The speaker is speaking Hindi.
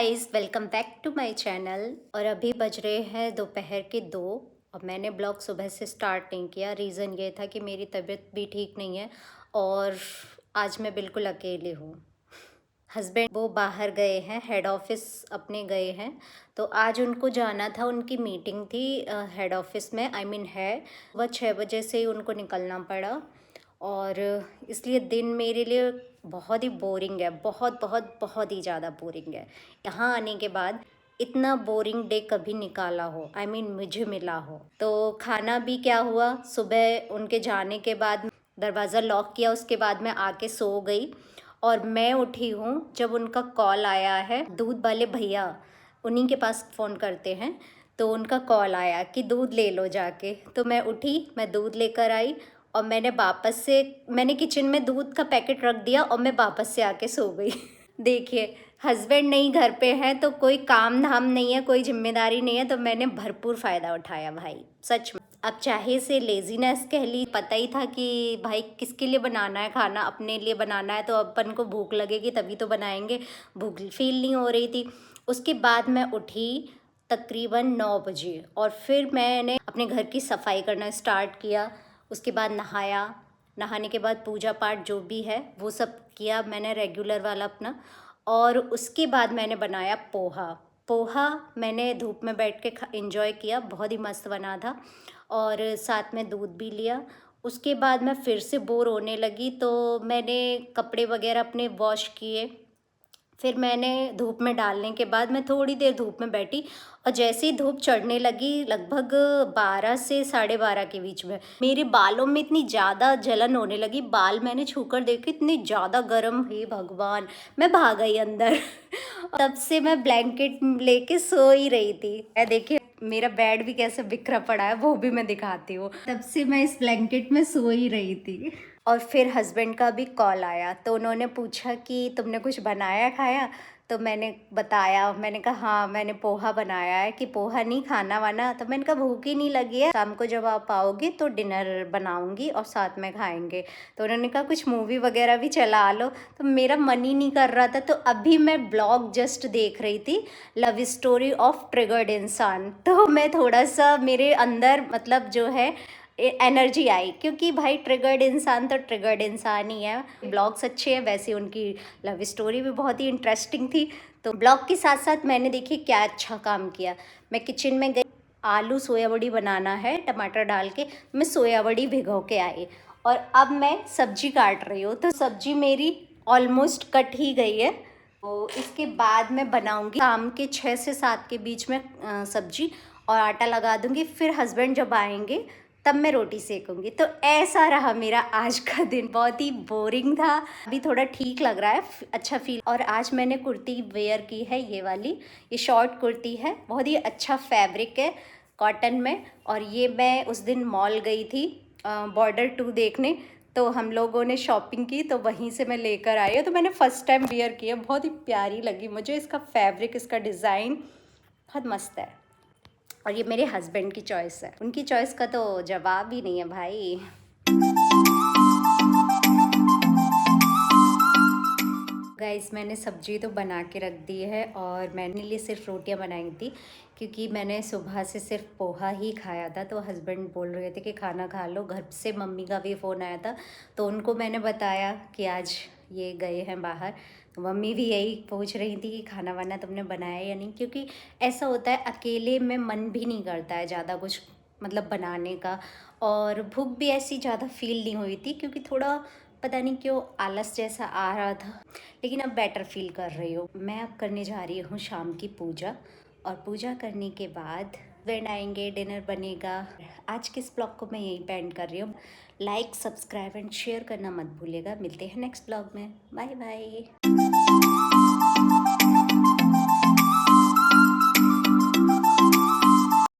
Guys, welcome back to my channel. और अभी बज रहे हैं दोपहर के 2 और मैंने ब्लॉग सुबह से स्टार्ट नहीं किया। रीज़न ये था कि मेरी तबीयत भी ठीक नहीं है और आज मैं बिल्कुल अकेली हूँ। हस्बैंड वो बाहर गए हैं, हेड ऑफ़िस अपने गए हैं, तो आज उनको जाना था, उनकी मीटिंग थी हेड ऑफ़िस में, आई मीन है। वह 6 बजे से ही उनको निकलना पड़ा और इसलिए दिन मेरे लिए बहुत ही बोरिंग है, बहुत बहुत बहुत ही ज़्यादा बोरिंग है। यहाँ आने के बाद इतना बोरिंग डे कभी निकाला हो, आई मीन मुझे मिला हो। तो खाना भी क्या हुआ, सुबह उनके जाने के बाद दरवाज़ा लॉक किया, उसके बाद मैं आके सो गई और मैं उठी हूँ जब उनका कॉल आया है। दूध वाले भैया, उन्हीं के पास फ़ोन करते हैं, तो उनका कॉल आया कि दूध ले लो जाके। तो मैं उठी, मैं दूध लेकर आई और मैंने किचन में दूध का पैकेट रख दिया और मैं वापस से आके सो गई। देखिए, हस्बैंड नहीं घर पे हैं तो कोई काम धाम नहीं है, कोई जिम्मेदारी नहीं है, तो मैंने भरपूर फ़ायदा उठाया भाई, सच में। अब चाहे से लेज़ीनेस कह ली, पता ही था कि भाई किसके लिए बनाना है खाना, अपने लिए बनाना है तो अपन को भूख लगेगी तभी तो बनाएंगे। भूख फील नहीं हो रही थी। उसके बाद मैं उठी तकरीबन 9 बजे और फिर मैंने अपने घर की सफाई करना स्टार्ट किया। उसके बाद नहाया, नहाने के बाद पूजा पाठ जो भी है वो सब किया मैंने, रेगुलर वाला अपना। और उसके बाद मैंने बनाया पोहा। पोहा मैंने धूप में बैठ के इंजॉय किया, बहुत ही मस्त बना था और साथ में दूध भी लिया। उसके बाद मैं फिर से बोर होने लगी तो मैंने कपड़े वगैरह अपने वॉश किए। फिर मैंने धूप में डालने के बाद मैं थोड़ी देर धूप में बैठी और जैसे ही धूप चढ़ने लगी, लगभग 12 से 12:30 के बीच में, मेरे बालों में इतनी ज़्यादा जलन होने लगी। बाल मैंने छूकर देखे, इतने ज़्यादा गर्म, हे भगवान, मैं भाग गई अंदर। तब से मैं ब्लैंकेट लेके सो ही रही थी। देखिए मेरा बेड भी कैसे बिखरा पड़ा है, वो भी मैं दिखाती हूँ। तब से मैं इस ब्लैंकेट में सो ही रही थी। और फिर हस्बैंड का भी कॉल आया तो उन्होंने पूछा कि तुमने कुछ बनाया खाया, तो मैंने बताया, मैंने कहा हाँ मैंने पोहा बनाया है। कि पोहा नहीं खाना वाना, तो मैंने कहा भूख ही नहीं लगी है, शाम को जब आप आओगे तो डिनर बनाऊंगी और साथ में खाएंगे। तो उन्होंने कहा कुछ मूवी वगैरह भी चला लो, तो मेरा मन ही नहीं कर रहा था। तो अभी मैं ब्लॉग जस्ट देख रही थी, लव स्टोरी ऑफ ट्रिगर्ड इंसान। तो मैं थोड़ा सा मेरे अंदर मतलब जो है एनर्जी आई, क्योंकि भाई ट्रिगर्ड इंसान तो ट्रिगर्ड इंसान ही है। ब्लॉग्स अच्छे हैं, वैसे उनकी लव स्टोरी भी बहुत ही इंटरेस्टिंग थी। तो ब्लॉग के साथ साथ मैंने देखिए क्या अच्छा काम किया। मैं किचन में गई, आलू सोया बड़ी बनाना है टमाटर डाल के, मैं सोया बड़ी भिगो के आई और अब मैं सब्जी काट रही हूँ। तो सब्जी मेरी ऑलमोस्ट कट ही गई है। तो इसके बाद मैं बनाऊंगी शाम के 6 से 7 के बीच में सब्जी और आटा लगा दूंगी। फिर हस्बैंड जब आएंगे तब मैं रोटी सेकूंगी। तो ऐसा रहा मेरा आज का दिन, बहुत ही बोरिंग था। अभी थोड़ा ठीक लग रहा है, अच्छा फील। और आज मैंने कुर्ती वेयर की है, ये वाली, ये शॉर्ट कुर्ती है, बहुत ही अच्छा फैब्रिक है कॉटन में। और ये मैं उस दिन मॉल गई थी बॉर्डर 2 देखने, तो हम लोगों ने शॉपिंग की तो वहीं से मैं लेकर आई हूँ। तो मैंने फ़र्स्ट टाइम वेयर किया, बहुत ही प्यारी लगी मुझे। इसका फैब्रिक, इसका डिज़ाइन बहुत मस्त है और ये मेरे हस्बैंड की चॉइस है, उनकी चॉइस का तो जवाब ही नहीं है भाई। गाइस, मैंने सब्जी तो बना के रख दी है और मैंने लिए सिर्फ रोटियां बनाई थी, क्योंकि मैंने सुबह से सिर्फ पोहा ही खाया था। तो हस्बैंड बोल रहे थे कि खाना खा लो। घर से मम्मी का भी फ़ोन आया था तो उनको मैंने बताया कि आज ये गए हैं बाहर। तो मम्मी भी यही पूछ रही थी कि खाना वाना तुमने बनाया या नहीं, क्योंकि ऐसा होता है अकेले में मन भी नहीं करता है ज़्यादा कुछ मतलब बनाने का। और भूख भी ऐसी ज़्यादा फील नहीं हुई थी, क्योंकि थोड़ा पता नहीं क्यों आलस जैसा आ रहा था, लेकिन अब बेटर फील कर रही हूँ। मैं अब करने जा रही हूँ शाम की पूजा और पूजा करने के बाद फ्रेंड आएंगे, डिनर बनेगा। आज के इस ब्लॉग को मैं यहीं पे एंड कर रही हूँ। लाइक, सब्सक्राइब एंड शेयर करना मत भूलिएगा। मिलते हैं नेक्स्ट ब्लॉग में। Bye bye.